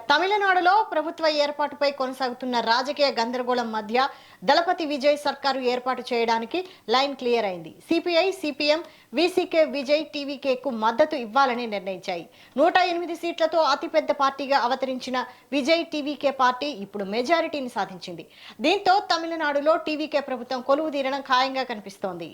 తమిళనాడులో ప్రభుత్వ ఏర్పాటుపై కొనసాగుతున్న రాజకీయ గందరగోళం మధ్య దళపతి విజయ్ సర్కారు ఏర్పాటు చేయడానికి లైన్ క్లియర్ అయింది. సిపిఐ, సిపిఎం, విసికే విజయ్ టీవీకేకు మద్దతు ఇవ్వాలని నిర్ణయించాయి. 108 సీట్లతో అతిపెద్ద పార్టీగా అవతరించిన విజయ్ టీవీకే పార్టీ ఇప్పుడు మెజారిటీని సాధించింది. దీంతో తమిళనాడులో టీవీకే ప్రభుత్వం కొలువుదీరడం ఖాయంగా కనిపిస్తోంది.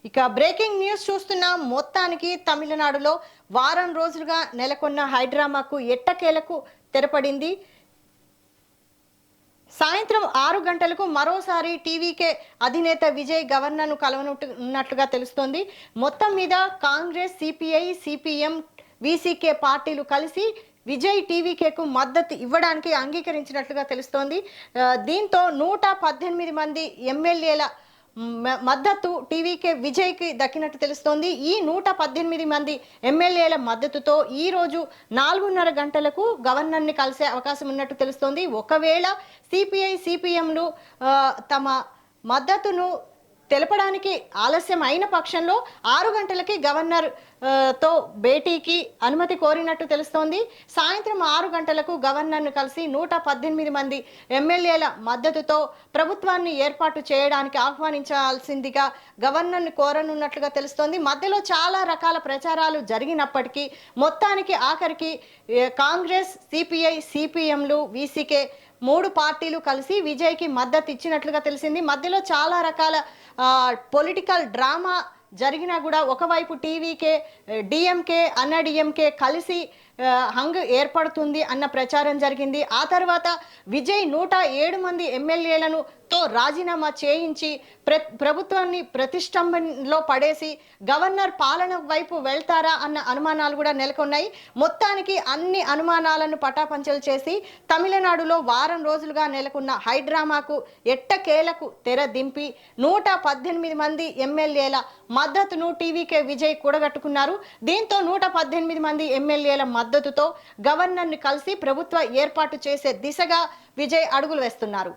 ఇక బ్రేకింగ్ న్యూస్ చూస్తున్నాం. మొత్తానికి తమిళనాడులో వారం రోజులుగా నెలకొన్న హైడ్రామాకు ఎట్టకేలకు తెరపడింది. సాయంత్రం 6 గంటలకు మరోసారి టీవీకే అధినేత విజయ్ గవర్నర్ను కలవనున్నట్లుగా తెలుస్తోంది. మొత్తం మీద కాంగ్రెస్, సిపిఐ, సిపిఎం, విసికే పార్టీలు కలిసి విజయ్ టీవీకేకు మద్దతు ఇవ్వడానికి అంగీకరించినట్లుగా తెలుస్తోంది. దీంతో 118 మంది ఎమ్మెల్యేల మద్దతు టీవీకే విజయ్కి దక్కినట్టు తెలుస్తోంది. ఈ 118 మంది ఎమ్మెల్యేల మద్దతుతో ఈ రోజు 4:30 గంటలకు గవర్నర్ని కలిసే అవకాశం ఉన్నట్టు తెలుస్తోంది. ఒకవేళ సిపిఐ, సిపిఎంలు తమ మద్దతును తెలపడానికి ఆలస్యం అయిన పక్షంలో 6 గంటలకి గవర్నర్ తో భేటీకి అనుమతి కోరినట్టు తెలుస్తోంది. సాయంత్రం 6 గంటలకు గవర్నర్ను కలిసి 118 మంది ఎమ్మెల్యేల మద్దతుతో ప్రభుత్వాన్ని ఏర్పాటు చేయడానికి ఆహ్వానించాల్సిందిగా గవర్నర్ని కోరనున్నట్లుగా తెలుస్తోంది. మధ్యలో చాలా రకాల ప్రచారాలు జరిగినప్పటికీ మొత్తానికి ఆఖరికి కాంగ్రెస్, సిపిఐ, సిపిఎంలు, విసికే 3 పార్టీలు కలిసి విజయ్కి మద్దతు ఇచ్చినట్లుగా తెలిసింది. మధ్యలో చాలా రకాల పొలిటికల్ డ్రామా జరిగినా కూడా ఒకవైపు టీవీకే, డిఎంకే, అన్నాడీఎంకే కలిసి హంగ్ ఏర్పడుతుంది అన్న ప్రచారం జరిగింది. ఆ తర్వాత విజయ్ 107 మంది ఎమ్మెల్యేలను తో రాజీనామా చేయించి ప్రభుత్వాన్ని ప్రతిష్టంభనలో పడేసి గవర్నర్ పాలన వైపు వెళ్తారా అన్న అనుమానాలు కూడా నెలకొన్నాయి. మొత్తానికి అన్ని అనుమానాలను పటాపంచలు చేసి తమిళనాడులో వారం రోజులుగా నెలకొన్న హైడ్రామాకు ఎట్టకేలకు తెర దింపి 118 మంది ఎమ్మెల్యేల మద్దతును టీవీకే విజయ్ కూడగట్టుకున్నారు. దీంతో 118 మంది ఎమ్మెల్యేల మద్దతుతో గవర్నర్ని కలిసి ప్రభుత్వ ఏర్పాటు చేసే దిశగా విజయ్ అడుగులు వేస్తున్నారు.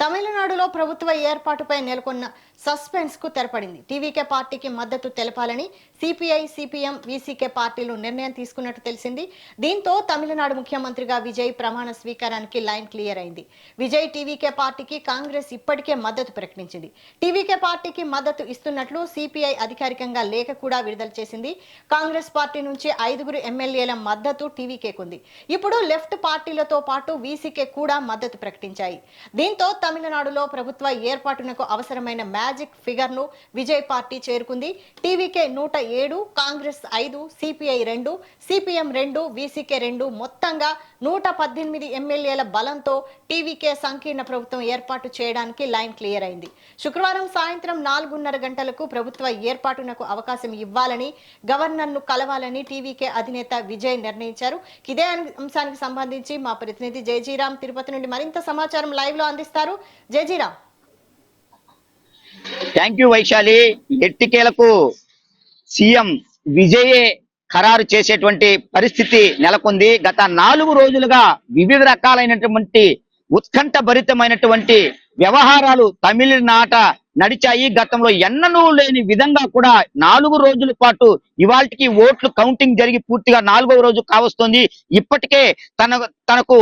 తమిళనాడులో ప్రభుత్వ ఏర్పాటుపై నెలకొన్న సస్పెన్స్ కు తెరపడింది. టీవీకే పార్టీకి మద్దతు తెలపాలని సిపిఐ, సిపిఎం, వీసీకే పార్టీలు నిర్ణయం తీసుకున్నట్టు తెలిసింది. దీంతో తమిళనాడు ముఖ్యమంత్రిగా విజయ్ ప్రమాణ స్వీకారానికి లైన్ క్లియర్ అయింది. విజయ్ టీవీకే పార్టీకి కాంగ్రెస్ ఇప్పటికే మద్దతు ప్రకటించింది. టీవీకే పార్టీకి మద్దతు ఇస్తున్నట్లు సిపిఐ అధికారికంగా లేఖ కూడా విడుదల చేసింది. కాంగ్రెస్ పార్టీ నుంచి 5 ఎమ్మెల్యేల మద్దతు టీవీకేకుంది. ఇప్పుడు లెఫ్ట్ పార్టీలతో పాటు వీసీకే కూడా మద్దతు ప్రకటించాయి. దీంతో తమిళనాడులో ప్రభుత్వ ఏర్పాటునకు అవసరమైన మ్యాజిక్ ఫిగర్ ను విజయ్ పార్టీ చేరుకుంది. TVK 107, Congress 5, CPI 2, CPM 2, VCK 2 మొత్తంగా 118 ఎమ్మెల్యేల బలంతో టీవీకే సంకీర్ణ ప్రభుత్వం ఏర్పాటు చేయడానికి లైన్ క్లియర్ అయింది. శుక్రవారం సాయంత్రం 4:30 గంటలకు ప్రభుత్వ ఏర్పాటునకు అవకాశం ఇవ్వాలని గవర్నర్ను కలవాలని టీవీకే అధినేత విజయ్ నిర్ణయించారు. ఇదే అంశానికి సంబంధించి మా ప్రతినిధి జయజీరామ్ తిరుపతి నుండి మరింత సమాచారం లైవ్ లో అందిస్తారు. జయజీరామ్. Thank you Vaishali. ఎట్టికేలకు సీఎం విజయే ఖరారు చేసేటువంటి పరిస్థితి నెలకొంది. గత 4 రోజులుగా వివిధ రకాలైనటువంటి ఉత్కంఠభరితమైనటువంటి వ్యవహారాలు తమిళనాట నడిచాయి. గతంలో ఎన్నడూ లేని విధంగా కూడా 4 రోజుల పాటు ఇవాళకి ఓట్లు కౌంటింగ్ జరిగి పూర్తిగా 4వ రోజు కావస్తోంది. ఇప్పటికే తనకు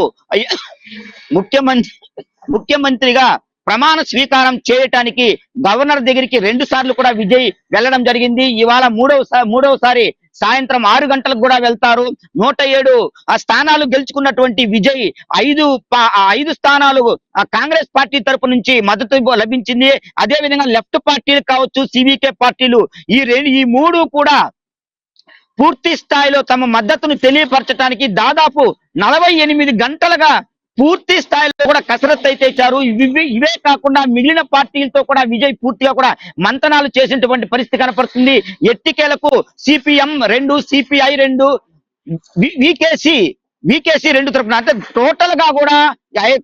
ముఖ్యమంత్రిగా ప్రమాణ స్వీకారం చేయటానికి గవర్నర్ దగ్గరికి 2 సార్లు కూడా విజయ్ వెళ్ళడం జరిగింది. ఇవాళ మూడవసారి సాయంత్రం 6 గంటలకు కూడా వెళ్తారు. 107 స్థానాలు గెలుచుకున్నటువంటి విజయ్ 5 స్థానాలు కాంగ్రెస్ పార్టీ తరపు నుంచి మద్దతు లభించింది. అదే విధంగా లెఫ్ట్ పార్టీలు కావచ్చు, సివికే పార్టీలు ఈ 3 కూడా పూర్తి స్థాయిలో తమ మద్దతును తెలియపరచడానికి దాదాపు 48 గంటలుగా పూర్తి స్థాయిలో కూడా కసరత్తు అయితే ఇచ్చారు. ఇవే కాకుండా మిగిలిన పార్టీలతో కూడా విజయ్ పూర్తిగా కూడా మంతనాలు చేసినటువంటి పరిస్థితి కనపడుతుంది. ఎట్టికేలకు సిపిఎం 2, సిపిఐ 2, వీకేసీ 2 తరఫున అంటే టోటల్ గా కూడా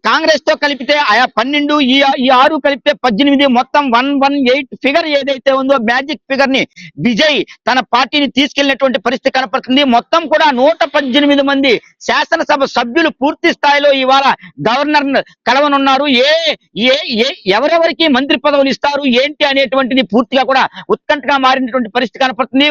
కాంగ్రెస్ తో కలిపితే 12, ఈ 6 కలిపితే 18, మొత్తం 118 ఫిగర్ ఏదైతే ఉందో మ్యాజిక్ ఫిగర్ ని విజయ్ తన పార్టీని తీసుకెళ్లినటువంటి పరిస్థితి కనపడుతుంది. మొత్తం కూడా 118 మంది శాసనసభ సభ్యులు పూర్తి స్థాయిలో ఇవాళ గవర్నర్ కలవనున్నారు. ఎవరెవరికి మంత్రి పదవులు ఇస్తారు ఏంటి అనేటువంటిది పూర్తిగా కూడా ఉత్కంఠగా మారినటువంటి పరిస్థితి కనపడుతుంది.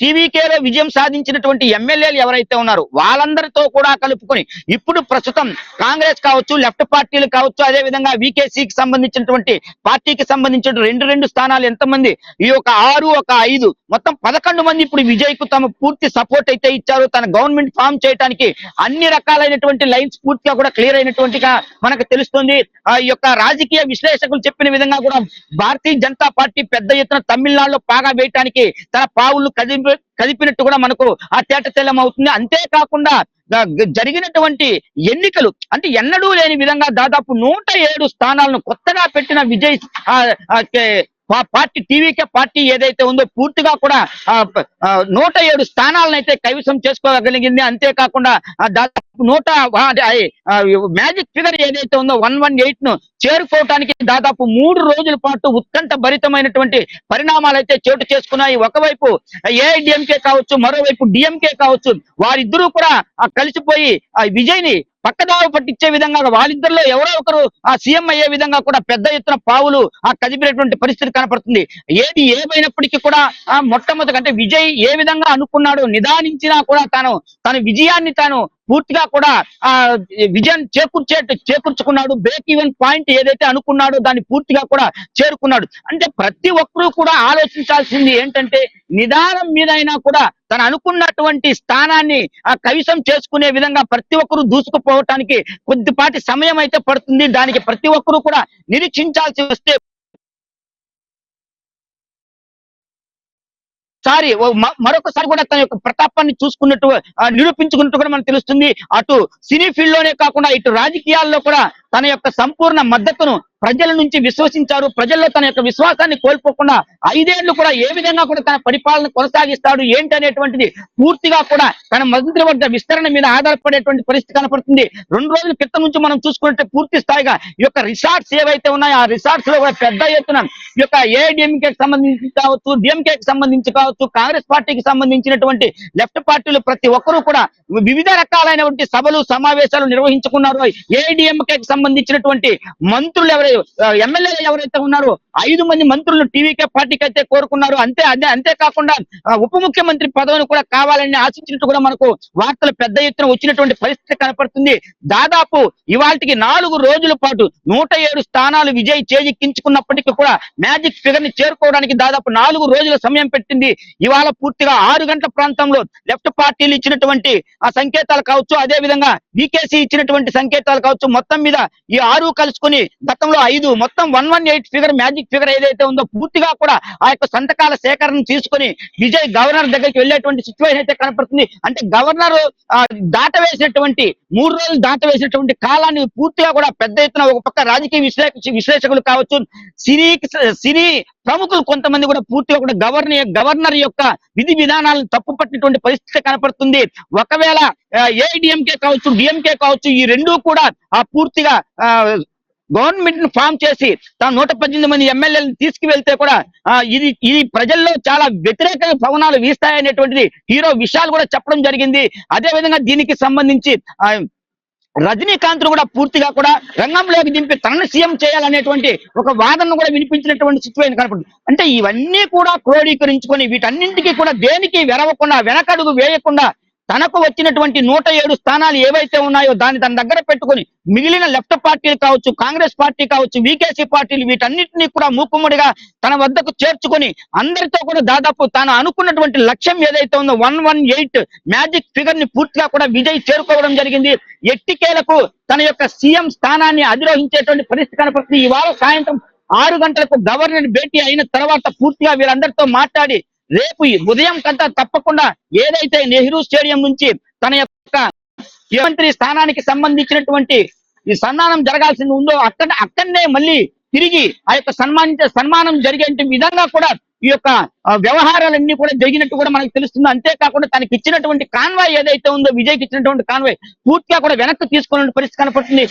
టీవీకేలో విజయం సాధించినటువంటి ఎమ్మెల్యేలు ఎవరైతే ఉన్నారో వాళ్ళందరితో కూడా కలుపుకొని ఇప్పుడు ప్రస్తుతం కాంగ్రెస్ కావచ్చు, లెఫ్ట్ పార్టీలు కావచ్చు, అదే విధంగా వీకేసీకి సంబంధించినటువంటి పార్టీకి సంబంధించిన 2 స్థానాలు ఎంతమంది, ఈ 6, 5 మొత్తం 11 మంది ఇప్పుడు విజయ్ కు తమ పూర్తి సపోర్ట్ అయితే ఇచ్చారు. తన గవర్నమెంట్ ఫామ్ చేయడానికి అన్ని రకాలైనటువంటి లైన్స్ పూర్తిగా కూడా క్లియర్ అయినటువంటిగా మనకు తెలుస్తుంది. ఈ యొక్క రాజకీయ విశ్లేషకులు చెప్పిన విధంగా కూడా భారతీయ జనతా పార్టీ పెద్ద ఎత్తున తమిళనాడులో పాగా వేయటానికి తన పావులు కదిపినట్టు కూడా మనకు ఆ తేటతెల్లం అవుతుంది. అంతేకాకుండా జరిగినటువంటి ఎన్నికలు అంటే ఎన్నడూ లేని విధంగా దాదాపు 107 స్థానాలను కొత్తగా పెట్టిన విజయ్ పార్టీ టీవీకే పార్టీ ఏదైతే ఉందో పూర్తిగా కూడా 107 స్థానాలను అయితే కైవసం చేసుకోగలిగింది. అంతేకాకుండా దాదాపు మ్యాజిక్ ఫిగర్ ఏదైతే ఉందో 118 ను చేరుకోవటానికి దాదాపు 3 రోజుల పాటు ఉత్కంఠ భరితమైనటువంటి పరిణామాలు అయితే చోటు చేసుకున్నాయి. ఒకవైపు ఏఐడిఎంకే కావచ్చు, మరోవైపు డిఎంకే కావచ్చు, వారిద్దరూ కూడా కలిసిపోయి విజయ్ ని పక్కదావ పట్టించే విధంగా వాళ్ళిద్దరిలో ఎవరో ఒకరు సీఎం అయ్యే విధంగా కూడా పెద్ద ఎత్తున పావులు కదిపినటువంటి పరిస్థితి కనపడుతుంది. ఏది ఏమైనప్పటికీ కూడా మొట్టమొదటి అంటే విజయ్ ఏ విధంగా అనుకున్నాడో నిదానించినా కూడా తన విజయాన్ని పూర్తిగా కూడా విజయం చేకూర్చుకున్నాడు. బ్రేక్ ఈవెన్ పాయింట్ ఏదైతే అనుకున్నాడో దాన్ని పూర్తిగా కూడా చేరుకున్నాడు. అంటే ప్రతి ఒక్కరూ కూడా ఆలోచించాల్సింది ఏంటంటే నిదానం మీద అయినా కూడా తను అనుకున్నటువంటి స్థానాన్ని కైవసం చేసుకునే విధంగా ప్రతి ఒక్కరూ దూసుకుపోవటానికి కొద్దిపాటి సమయం అయితే పడుతుంది. దానికి ప్రతి ఒక్కరూ కూడా నిరీక్షించాల్సి వస్తే మరొకసారి కూడా తన యొక్క ప్రతాపాన్ని చూసుకున్నట్టు నిరూపించుకున్నట్టు కూడా మనకు తెలుస్తుంది. అటు సినీ ఫీల్డ్ లోనే కాకుండా ఇటు రాజకీయాల్లో కూడా తన యొక్క సంపూర్ణ మద్దతును ప్రజల నుంచి విశ్వసించారు, ప్రజల్లో తన యొక్క విశ్వాసాన్ని కోల్పోకుండా 5 ఏళ్లు కూడా ఏ విధంగా కూడా తన పరిపాలన కొనసాగిస్తాడు ఏంటి అనేటువంటిది పూర్తిగా కూడా తన మంత్రివర్గ విస్తరణ మీద ఆధారపడేటువంటి పరిస్థితి కనపడుతుంది. 2 రోజుల క్రితం నుంచి మనం చూసుకుంటే పూర్తి స్థాయిగా ఈ యొక్క రిసార్ట్స్ ఏవైతే ఉన్నాయో ఆ రిసార్ట్స్ లో కూడా పెద్ద ఎత్తున ఈ యొక్క ఏఐడిఎంకేకి సంబంధించి కావచ్చు, డిఎంకేకి సంబంధించి కావచ్చు, కాంగ్రెస్ పార్టీకి సంబంధించినటువంటి లెఫ్ట్ పార్టీలు ప్రతి ఒక్కరూ కూడా వివిధ రకాలైనటువంటి సభలు సమావేశాలు నిర్వహించుకున్నారు. ఏఐడిఎంకేకి సంబంధించినటువంటి మంత్రులు ఎమ్మెల్యేలు ఎవరైతే ఉన్నారో 5 మంది మంత్రులు టీవీకే పార్టీకి అయితే కోరుకున్నారు. అంతేకాకుండా ఉప ముఖ్యమంత్రి పదవిని కూడా కావాలని ఆశించినట్టు కూడా మనకు వార్తలు పెద్ద ఎత్తున వచ్చినటువంటి పరిస్థితి కనపడుతుంది. దాదాపు ఇవాళకి 4 రోజుల పాటు 107 స్థానాలు విజయ్ చేజిక్కించుకున్నప్పటికీ కూడా మ్యాజిక్ ఫిగర్ ని చేరుకోవడానికి దాదాపు 4 రోజుల సమయం పెట్టింది. ఇవాళ పూర్తిగా 6 గంటల ప్రాంతంలో లెఫ్ట్ పార్టీలు ఇచ్చినటువంటి ఆ సంకేతాలు కావచ్చు, అదే విధంగా వికేసీ ఇచ్చినటువంటి సంకేతాలు కావచ్చు, మొత్తం మీద ఈ 6 కలుసుకుని గతంలో 5 మొత్తం 118 ఫిగర్ మ్యాజిక్ ఫిగర్ ఏదైతే ఉందో పూర్తిగా కూడా ఆ యొక్క సంతకాల సేకరణ తీసుకుని విజయ్ గవర్నర్ దగ్గరికి వెళ్ళేటువంటి సిచ్యువేషన్ అయితే కనపడుతుంది. అంటే గవర్నర్ దాటవేసినటువంటి 3 రోజులు దాటవేసినటువంటి కాలాన్ని పూర్తిగా కూడా పెద్ద ఎత్తున ఒక పక్క రాజకీయ విశ్లేషకులు కావచ్చు, సినీ ప్రముఖులు కొంతమంది కూడా పూర్తిగా కూడా గవర్నర్ యొక్క విధి విధానాలను తప్పుపట్టినటువంటి పరిస్థితి కనపడుతుంది. ఒకవేళ ఏఐడిఎంకే కావచ్చు, డిఎంకే కావచ్చు, ఈ రెండూ కూడా పూర్తిగా గవర్నమెంట్ ను ఫామ్ చేసి తాను 118 మంది ఎమ్మెల్యేలను తీసుకువెళ్తే కూడా ఇది ప్రజల్లో చాలా వ్యతిరేక పవనాలు వీస్తాయనేటువంటిది హీరో విశాల్ కూడా చెప్పడం జరిగింది. అదే విధంగా దీనికి సంబంధించి రజనీకాంత్ కూడా పూర్తిగా కూడా రంగంలోకి దింపి తనను సీఎం చేయాలనేటువంటి ఒక వాదనను కూడా వినిపించినటువంటి సిచ్యువేషన్ కనపడుతుంది. అంటే ఇవన్నీ కూడా క్రోడీకరించుకొని వీటన్నింటికీ కూడా దేనికి వెరవకుండా వెనకడుగు వేయకుండా తనకు వచ్చినటువంటి 107 స్థానాలు ఏవైతే ఉన్నాయో దాన్ని తన దగ్గర పెట్టుకుని మిగిలిన లెఫ్ట్ పార్టీలు కావచ్చు, కాంగ్రెస్ పార్టీ కావచ్చు, వికేసీ పార్టీలు వీటన్నిటినీ కూడా మూకుమ్మడిగా తన వద్దకు చేర్చుకొని అందరితో కూడా దాదాపు తాను అనుకున్నటువంటి లక్ష్యం ఏదైతే ఉందో 118 మ్యాజిక్ ఫిగర్ ని పూర్తిగా కూడా విజయ్ చేరుకోవడం జరిగింది. ఎట్టికేలకు తన యొక్క సీఎం స్థానాన్ని అధిరోహించేటువంటి పరిస్థితి కనపడుతుంది. ఇవాళ సాయంత్రం 6 గంటలకు గవర్నర్ భేటీ అయిన తర్వాత పూర్తిగా వీరందరితో మాట్లాడి రేపు ఉదయం కంతా తప్పకుండా ఏదైతే నెహ్రూ స్టేడియం నుంచి తన యొక్క ముఖ్యమంత్రి స్థానానికి సంబంధించినటువంటి ఈ సన్మానం జరగాల్సింది ఉందో అక్కడనే మళ్ళీ తిరిగి ఆ యొక్క సన్మానం జరిగే విధంగా కూడా ఈ యొక్క వ్యవహారాలన్నీ కూడా జరిగినట్టు కూడా మనకు తెలుస్తుంది. అంతేకాకుండా తనకి ఇచ్చినటువంటి కాన్వాయ్ ఏదైతే ఉందో విజయ్కి ఇచ్చినటువంటి కాన్వాయ్ పూర్తిగా కూడా వెనక్కి తీసుకునే పరిస్థితి కనపడుతుంది.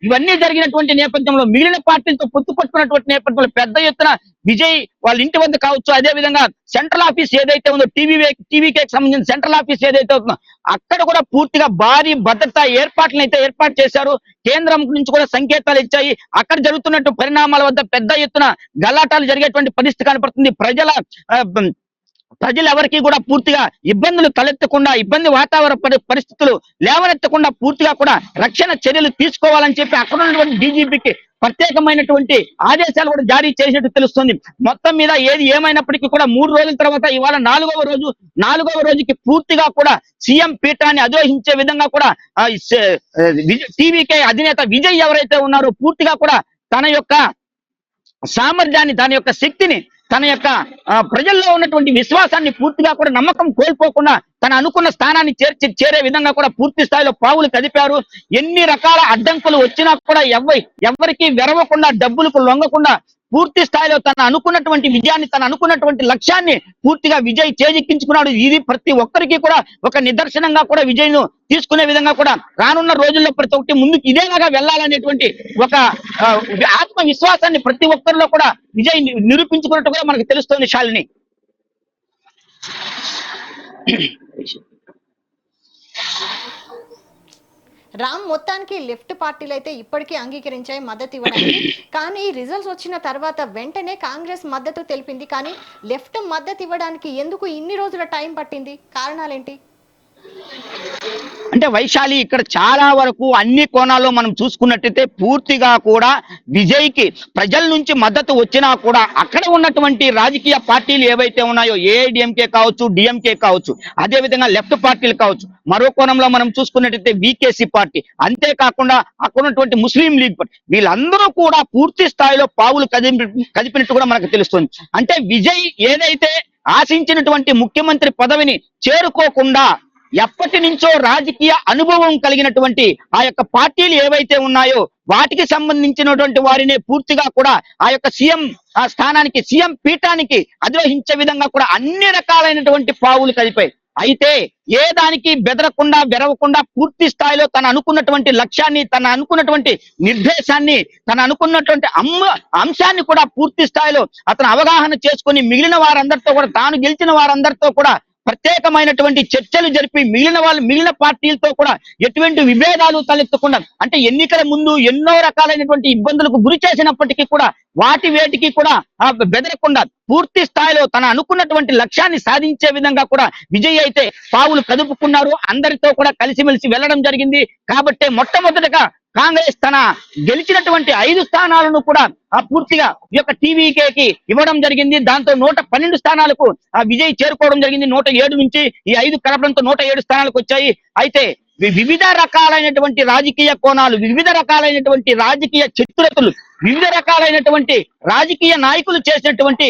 ఇవన్నీ జరిగినటువంటి నేపథ్యంలో మిగిలిన పార్టీలతో పొత్తు పట్టుకున్నటువంటి నేపథ్యంలో పెద్ద ఎత్తున విజయ్ వాళ్ళ ఇంటి వద్ద కావచ్చు, అదే విధంగా సెంట్రల్ ఆఫీస్ ఏదైతే ఉందో టీవీకేకి సంబంధించిన సెంట్రల్ ఆఫీస్ ఏదైతే ఉందో అక్కడ కూడా పూర్తిగా భారీ భద్రతా ఏర్పాట్లను అయితే ఏర్పాటు చేశారు. కేంద్రం నుంచి కూడా సంకేతాలు ఇచ్చాయి. అక్కడ జరుగుతున్నట్టు పరిణామాల వద్ద పెద్ద ఎత్తున గలాటాలు జరిగేటువంటి పరిస్థితి కనపడుతుంది. ప్రజలు ఎవరికి కూడా పూర్తిగా ఇబ్బందులు తలెత్తకుండా, ఇబ్బంది వాతావరణ పరిస్థితులు లేవనెత్తకుండా పూర్తిగా కూడా రక్షణ చర్యలు తీసుకోవాలని చెప్పి అక్కడ ఉన్నటువంటి డీజీపీకి ప్రత్యేకమైనటువంటి ఆదేశాలు కూడా జారీ చేసినట్టు తెలుస్తుంది. మొత్తం మీద ఏది ఏమైనప్పటికీ కూడా 3 రోజుల తర్వాత ఇవాళ 4వ రోజుకి పూర్తిగా కూడా సీఎం పీఠాన్ని అధిరోహించే విధంగా కూడా టీవీకే అధినేత విజయ్ ఎవరైతే ఉన్నారో పూర్తిగా కూడా తన యొక్క సామర్థ్యాన్ని, తన యొక్క శక్తిని, తన యొక్క ప్రజల్లో ఉన్నటువంటి విశ్వాసాన్ని పూర్తిగా కూడా నమ్మకం కోల్పోకుండా తన అనుకున్న స్థానాన్ని చేరే విధంగా కూడా పూర్తి స్థాయిలో పావులు కదిపారు. ఎన్ని రకాల అడ్డంకులు వచ్చినా కూడా ఎవరికి వెరవకుండా, డబ్బులకు లొంగకుండా పూర్తి స్థాయిలో తన అనుకున్నటువంటి విజయాన్ని, తన అనుకున్నటువంటి లక్ష్యాన్ని పూర్తిగా విజయ్ చేజిక్కించుకున్నాడు. ఇది ప్రతి ఒక్కరికి కూడా ఒక నిదర్శనంగా కూడా విజయ్ను తీసుకునే విధంగా కూడా రానున్న రోజుల్లో ప్రతి ఒక్కటి ముందుకు ఇదేలాగా వెళ్ళాలనేటువంటి ఒక ఆత్మవిశ్వాసాన్ని ప్రతి ఒక్కరిలో కూడా విజయ్ నిరూపించుకున్నట్టు కూడా మనకు తెలుస్తోంది. శాలిని, రామ్ మొత్తానికి లెఫ్ట్ పార్టీలు అయితే ఇప్పటికీ అంగీకరించాయి మద్దతు ఇవ్వడానికి. కానీ రిజల్ట్స్ వచ్చిన తర్వాత వెంటనే కాంగ్రెస్ మద్దతు తెలిపింది. కానీ లెఫ్ట్ మద్దతు ఇవ్వడానికి ఎందుకు ఇన్ని రోజుల టైం పట్టింది? కారణాలేంటి? అంటే వైశాలి, ఇక్కడ చాలా వరకు అన్ని కోణాల్లో మనం చూసుకున్నట్టయితే పూర్తిగా కూడా విజయ్కి ప్రజల నుంచి మద్దతు వచ్చినా కూడా అక్కడ ఉన్నటువంటి రాజకీయ పార్టీలు ఏవైతే ఉన్నాయో ఏఐడిఎంకే కావచ్చు, డిఎంకే కావచ్చు, అదే విధంగా లెఫ్ట్ పార్టీలు కావచ్చు, మరో కోణంలో మనం చూసుకున్నట్టయితే వికేసీ పార్టీ, అంతేకాకుండా అక్కడ ఉన్నటువంటి ముస్లిం లీగ్ పార్టీ, వీళ్ళందరూ కూడా పూర్తి స్థాయిలో పావులు కదిపినట్టు కూడా మనకు తెలుస్తుంది. అంటే విజయ్ ఏదైతే ఆశించినటువంటి ముఖ్యమంత్రి పదవిని చేరుకోకుండా ఎప్పటి నుంచో రాజకీయ అనుభవం కలిగినటువంటి ఆ యొక్క పార్టీలు ఏవైతే ఉన్నాయో వాటికి సంబంధించినటువంటి వారినే పూర్తిగా కూడా ఆ యొక్క సీఎం ఆ స్థానానికి సీఎం పీఠానికి అధిరోహించే విధంగా కూడా అన్ని రకాలైనటువంటి పావులు కలిపాయి. అయితే ఏ దానికి బెదరకుండా బెరవకుండా పూర్తి స్థాయిలో తన అనుకున్నటువంటి లక్ష్యాన్ని, తన అనుకున్నటువంటి నిర్దేశాన్ని, తన అనుకున్నటువంటి అంశాన్ని కూడా పూర్తి స్థాయిలో అతను అవగాహన చేసుకొని మిగిలిన వారందరితో కూడా, తాను గెలిచిన వారందరితో కూడా ప్రత్యేకమైనటువంటి చర్చలు జరిపి మిగిలిన పార్టీలతో కూడా ఎటువంటి విభేదాలు తలెత్తకుండా, అంటే ఎన్నికల ముందు ఎన్నో రకాలైనటువంటి ఇబ్బందులకు గురి చేసినప్పటికీ కూడా వేటికి కూడా బెదరకుండా పూర్తి స్థాయిలో తన అనుకున్నటువంటి లక్ష్యాన్ని సాధించే విధంగా కూడా విజయ్ అయితే పావులు కదుపుకున్నారు. అందరితో కూడా కలిసిమెలిసి వెళ్ళడం జరిగింది. కాబట్టి మొట్టమొదటిగా కాంగ్రెస్ తన గెలిచినటువంటి 5 స్థానాలను కూడా పూర్తిగా ఈ యొక్క టీవీకేకి ఇవ్వడం జరిగింది. దాంతో 112 స్థానాలకు విజయ్ చేరుకోవడం జరిగింది. 107 నుంచి ఈ 5 కలపడంతో 107 స్థానాలకు వచ్చాయి. అయితే వివిధ రకాలైనటువంటి రాజకీయ కోణాలు, వివిధ రకాలైనటువంటి రాజకీయ చతురతలు, వివిధ రకాలైనటువంటి రాజకీయ నాయకులు చేసినటువంటి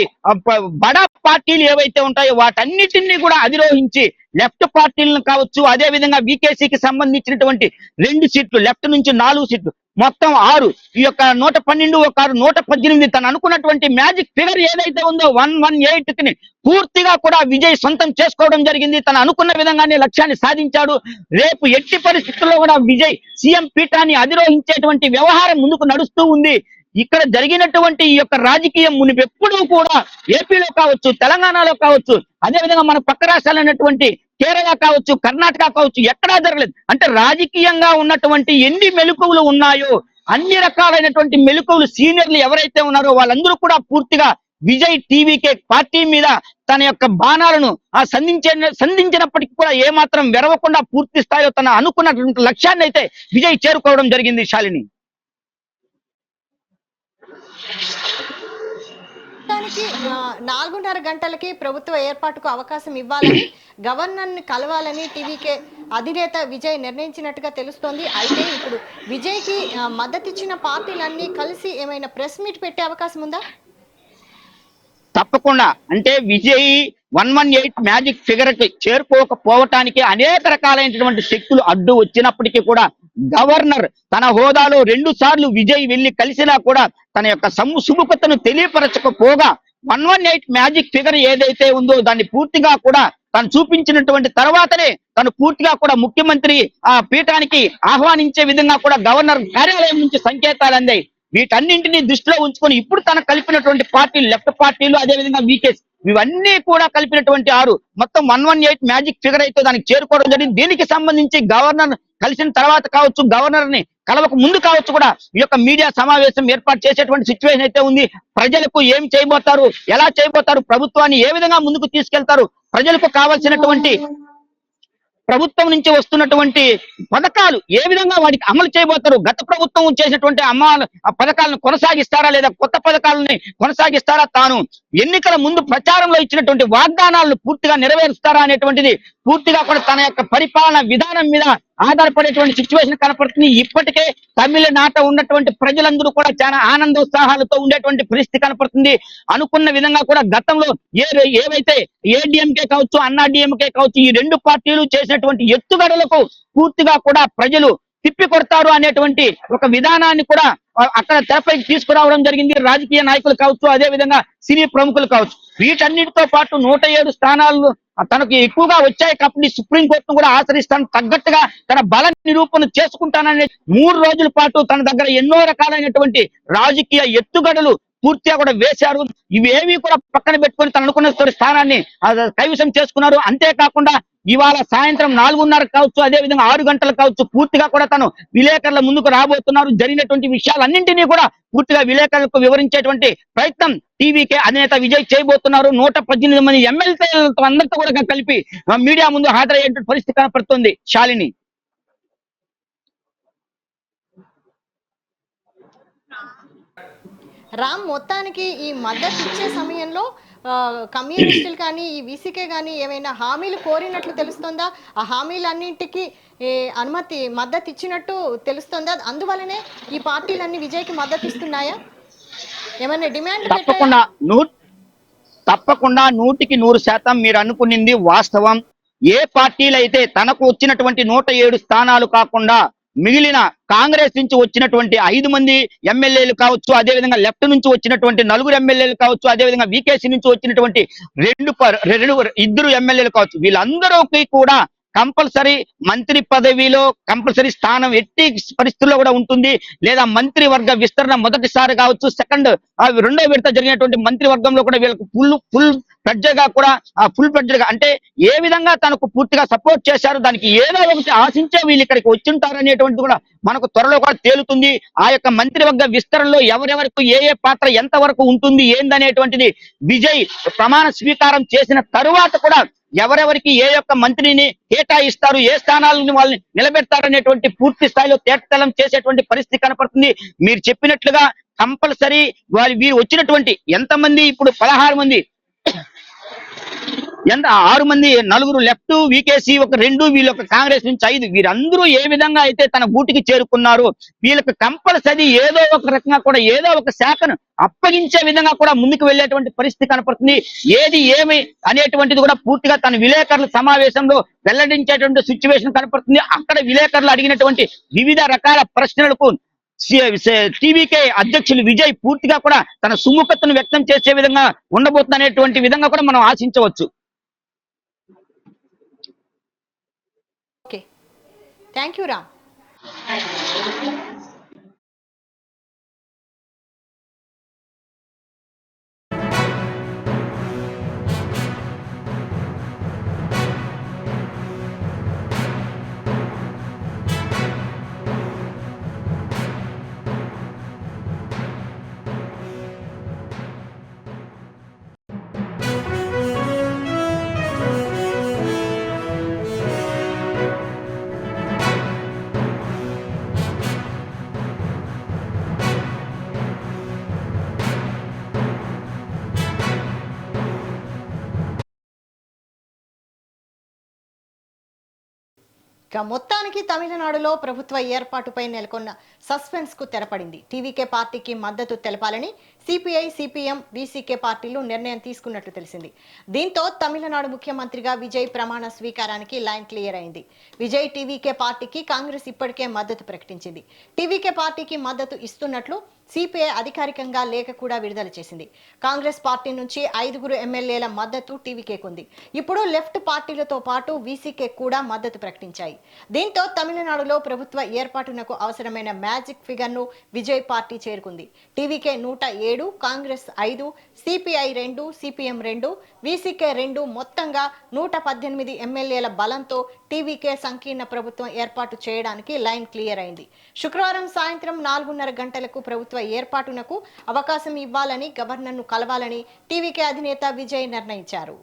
బడా పార్టీలు ఏవైతే ఉంటాయో వాటన్నిటిని కూడా అధిరోహించి లెఫ్ట్ పార్టీలను కావచ్చు, అదే విధంగా వికేసీకి సంబంధించినటువంటి 2 సీట్లు, లెఫ్ట్ నుంచి 4 సీట్లు, మొత్తం 6, ఈ యొక్క 112 ఒక 118 తను అనుకున్నటువంటి మ్యాజిక్ ఫిగర్ ఏదైతే ఉందో 118కి పూర్తిగా కూడా విజయ్ సొంతం చేసుకోవడం జరిగింది. తను అనుకున్న విధంగానే లక్ష్యాన్ని సాధించాడు. రేపు ఎట్టి పరిస్థితుల్లో కూడా విజయ్ సీఎం పీఠాన్ని అధిరోహించేటువంటి వ్యవహారం ముందుకు నడుస్తూ ఉంది. ఇక్కడ జరిగినటువంటి ఈ యొక్క రాజకీయం మునిపెప్పుడూ కూడా ఏపీలో కావచ్చు, తెలంగాణలో కావచ్చు, అదేవిధంగా మన పక్క రాష్ట్రాలైనటువంటి కేరళ కావచ్చు, కర్ణాటక కావచ్చు, ఎక్కడా జరగలేదు. అంటే రాజకీయంగా ఉన్నటువంటి ఎన్ని మెలకువలు ఉన్నాయో అన్ని రకాలైనటువంటి మెలకువలు సీనియర్లు ఎవరైతే ఉన్నారో వాళ్ళందరూ కూడా పూర్తిగా విజయ్ టీవీకే పార్టీ మీద తన యొక్క బాణాలను సంధించినప్పటికీ కూడా ఏమాత్రం వెరవకుండా పూర్తి స్థాయిలో తన అనుకున్నటువంటి లక్ష్యాన్ని అయితే విజయ్ చేరుకోవడం జరిగింది. శాలిని, దానికి 4:30 గంటలకి ప్రభుత్వ ఏర్పాటుకు అవకాశం ఇవ్వాలని గవర్నర్ ని కలవాలని టీవీకే అధినేత విజయ్ నిర్ణయించినట్టుగా తెలుస్తోంది. అయితే ఇప్పుడు విజయ్ కి మద్దతు ఇచ్చిన పార్టీలన్నీ కలిసి ఏమైనా ప్రెస్ మీట్ పెట్టే అవకాశం ఉందా? తప్పకుండా. అంటే విజయ్ 118 మ్యాజిక్ ఫిగర్ కి చేరుకోకపోవటానికి అనేక రకాలైనటువంటి శక్తులు అడ్డు వచ్చినప్పటికీ కూడా గవర్నర్ తన హోదాలో 2 సార్లు విజయ్ వెళ్లి కలిసినా కూడా తన యొక్క సుముఖతను తెలియపరచకపోగా 118 మ్యాజిక్ ఫిగర్ ఏదైతే ఉందో దాన్ని పూర్తిగా కూడా తను చూపించినటువంటి తర్వాతనే తను పూర్తిగా కూడా ముఖ్యమంత్రి పీఠానికి ఆహ్వానించే విధంగా కూడా గవర్నర్ కార్యాలయం నుంచి సంకేతాలు అందాయి. వీటన్నింటినీ దృష్టిలో ఉంచుకొని ఇప్పుడు తన కలిపినటువంటి పార్టీలు, లెఫ్ట్ పార్టీలు, అదేవిధంగా వీకేస్, ఇవన్నీ కూడా కలిపినటువంటి 6 మొత్తం 118 మ్యాజిక్ ఫిగర్ అయితే దానికి చేరుకోవడం జరిగింది. దీనికి సంబంధించి గవర్నర్ కలిసిన తర్వాత కావచ్చు, గవర్నర్ ని కలవక ముందు కావచ్చు కూడా ఈ యొక్క మీడియా సమావేశం ఏర్పాటు చేసేటువంటి సిచ్యువేషన్ అయితే ఉంది. ప్రజలకు ఏం చేయబోతారు, ఎలా చేయబోతారు, ప్రభుత్వాన్ని ఏ విధంగా ముందుకు తీసుకెళ్తారు, ప్రజలకు కావాల్సినటువంటి ప్రభుత్వం నుంచి వస్తున్నటువంటి పథకాలు ఏ విధంగా వాటికి అమలు చేయబోతారు, గత ప్రభుత్వం చేసినటువంటి పథకాలను కొనసాగిస్తారా లేదా కొత్త పథకాలని కొనసాగిస్తారా, తాను ఎన్నికల ముందు ప్రచారంలో ఇచ్చినటువంటి వాగ్దానాలను పూర్తిగా నెరవేరుస్తారా అనేటువంటిది పూర్తిగా కూడా తన యొక్క పరిపాలన విధానం మీద ఆధారపడేటువంటి సిచ్యువేషన్ కనపడుతుంది. ఇప్పటికే తమిళనాట ఉన్నటువంటి ప్రజలందరూ కూడా చాలా ఆనందోత్సాహాలతో ఉండేటువంటి పరిస్థితి కనపడుతుంది. అనుకున్న విధంగా కూడా గతంలో ఏవైతే ఏడీఎంకే కావచ్చు, అన్నా డిఎంకే కావచ్చు, ఈ 2 పార్టీలు చేసినటువంటి ఎత్తుగడలకు పూర్తిగా కూడా ప్రజలు తిప్పి కొడతారు అనేటువంటి ఒక విధానాన్ని కూడా అక్కడ తెరపైకి తీసుకురావడం జరిగింది. రాజకీయ నాయకులు కావచ్చు, అదే విధంగా సినీ ప్రముఖులు కావచ్చు. వీటన్నిటితో పాటు 107 స్థానాలు తనకు ఎక్కువగా వచ్చాయి కాబట్టి సుప్రీంకోర్టును కూడా ఆశ్రయిస్తాను, తగ్గట్టుగా తన బల నిరూపణ చేసుకుంటాననే 3 రోజుల పాటు తన దగ్గర ఎన్నో రకాలైనటువంటి రాజకీయ ఎత్తుగడలు పూర్తిగా కూడా వేశారు. ఇవేవి కూడా పక్కన పెట్టుకొని తను అనుకున్న స్థానాన్ని కైవసం చేసుకున్నారు. అంతేకాకుండా ఇవాళ సాయంత్రం 4:30 కావచ్చు, అదే విధంగా 6 గంటలు కావచ్చు, పూర్తిగా కూడా తను విలేకరుల ముందుకు రాబోతున్నారు. జరిగినటువంటి విషయాలన్నింటినీ కూడా పూర్తిగా విలేకరులకు వివరించేటువంటి ప్రయత్నం టీవీకే అధినేత విజయ్ చేయబోతున్నారు. 118 మంది ఎమ్మెల్యేలతో అందరితో కూడా కలిపి మీడియా ముందు హాజరయ్యేటువంటి పరిస్థితి కనపడుతుంది. శాలిని, రామ్, మొత్తానికి ఈ మద్దతు ఇచ్చే సమయంలో కమ్యూనిస్టులు కానీ ఈ వీసీకే కానీ ఏమైనా హామీలు కోరినట్లు తెలుస్తుందా? ఆ హామీలన్నింటికి మద్దతు ఇచ్చినట్టు తెలుస్తుందా? అందువల్లనే ఈ పార్టీలన్నీ విజయ్కి మద్దతు ఇస్తున్నాయా? ఏమైనా డిమాండ్? తప్పకుండా 100% మీరు అనుకునింది వాస్తవం. ఏ పార్టీలు అయితే తనకు వచ్చినటువంటి 107 స్థానాలు కాకుండా మిగిలిన కాంగ్రెస్ నుంచి వచ్చినటువంటి 5 మంది ఎమ్మెల్యేలు కావచ్చు, అదేవిధంగా లెఫ్ట్ నుంచి వచ్చినటువంటి 4 ఎమ్మెల్యేలు కావచ్చు, అదేవిధంగా వికేసీ నుంచి వచ్చినటువంటి ఇద్దరు ఎమ్మెల్యేలు కావచ్చు, వీళ్ళందరికీ కూడా కంపల్సరీ మంత్రి పదవిలో కంపల్సరీ స్థానం ఎట్టి పరిస్థితుల్లో కూడా ఉంటుంది. లేదా మంత్రి వర్గ విస్తరణ మొదటిసారి కావచ్చు, రెండో విడత జరిగినటువంటి మంత్రి వర్గంలో కూడా వీళ్ళకి ఫుల్ ఫ్లెడ్జ్డ్ గా కూడా ఫుల్ ఫ్లెడ్జ్డ్ గా అంటే ఏ విధంగా తనకు పూర్తిగా సపోర్ట్ చేశారు, దానికి ఏదో ఒకటి ఆశించే వీళ్ళు ఇక్కడికి వచ్చింటారు అనేటువంటిది కూడా మనకు త్వరలో కూడా తేలుతుంది. ఆ యొక్క మంత్రివర్గ విస్తరణలో ఎవరెవరికి ఏ పాత్ర ఎంత వరకు ఉంటుంది ఏందనేటువంటిది విజయ్ ప్రమాణ స్వీకారం చేసిన తరువాత కూడా ఎవరెవరికి ఏ యొక్క మంత్రిని కేటాయిస్తారు, ఏ స్థానాలను వాళ్ళని నిలబెడతారు అనేటువంటి పూర్తి స్థాయిలో తేటతెల్లం చేసేటువంటి పరిస్థితి కనపడుతుంది. మీరు చెప్పినట్లుగా కంపల్సరీ వీరు వచ్చినటువంటి ఎంతమంది ఇప్పుడు 16 మంది 6 మంది, 4 లెఫ్ట్ వికేసీ, 2 వీళ్ళు కాంగ్రెస్ నుంచి 5, వీరందరూ ఏ విధంగా అయితే తన గూటికి చేరుకున్నారు, వీళ్ళకి కంపల్సరీ ఏదో ఒక రకంగా కూడా ఏదో ఒక శాఖను అప్పగించే విధంగా కూడా ముందుకు వెళ్ళేటువంటి పరిస్థితి కనపడుతుంది. ఏది ఏమి అనేటువంటిది కూడా పూర్తిగా తన విలేకరుల సమావేశంలో వెల్లడించేటువంటి సిచ్యువేషన్ కనపడుతుంది. అక్కడ విలేకరులు అడిగినటువంటి వివిధ రకాల ప్రశ్నలకు టీవీకే అధ్యక్షులు విజయ్ పూర్తిగా కూడా తన సుముఖతను వ్యక్తం చేసే విధంగా ఉండబోతుంది అనేటువంటి విధంగా కూడా మనం ఆశించవచ్చు. Okay, thank you Ram. మొత్తానికి తమిళనాడులో ప్రభుత్వ ఏర్పాటుపై నెలకొన్న సస్పెన్స్ కు తెరపడింది. టీవీకే పార్టీకి మద్దతు తెలపాలని సిపిఐ, సిపిఎం, విసికే పార్టీలు నిర్ణయం తీసుకున్నట్లు తెలిసింది. దీంతో తమిళనాడు ముఖ్యమంత్రిగా విజయ్ ప్రమాణ స్వీకారానికి లైన్ క్లియర్ అయింది. విజయ్ టీవీకే పార్టీకి కాంగ్రెస్ ఇప్పటికే మద్దతు ప్రకటించింది. టీవీకే పార్టీకి మద్దతు ఇస్తున్నట్లు సిపిఐ అధికారికంగా లేఖ కూడా విడుదల చేసింది. కాంగ్రెస్ పార్టీ నుంచి 5 ఎమ్మెల్యేల మద్దతు టీవీకేకుంది. ఇప్పుడు లెఫ్ట్ పార్టీలతో పాటు విసికే కూడా మద్దతు ప్రకటించాయి. దీంతో తమిళనాడులో ప్రభుత్వ ఏర్పాటునకు అవసరమైన మ్యాజిక్ ఫిగర్ ను విజయ్ పార్టీ చేరుకుంది. TVK 107, Congress 5, CPI 2, CPM 2, VCK 2, మొత్తంగా 118 ఎమ్మెల్యేల బలంతో టీవీకే సంకీర్ణ ప్రభుత్వం ఏర్పాటు చేయడానికి లైన్ క్లియర్ అయింది. శుక్రవారం సాయంత్రం 4:30 గంటలకు ప్రభుత్వ ఏర్పాటునకు అవకాశం ఇవ్వాలని గవర్నర్ను కలవాలని టీవీకే అధినేత విజయ్ నిర్ణయించారు.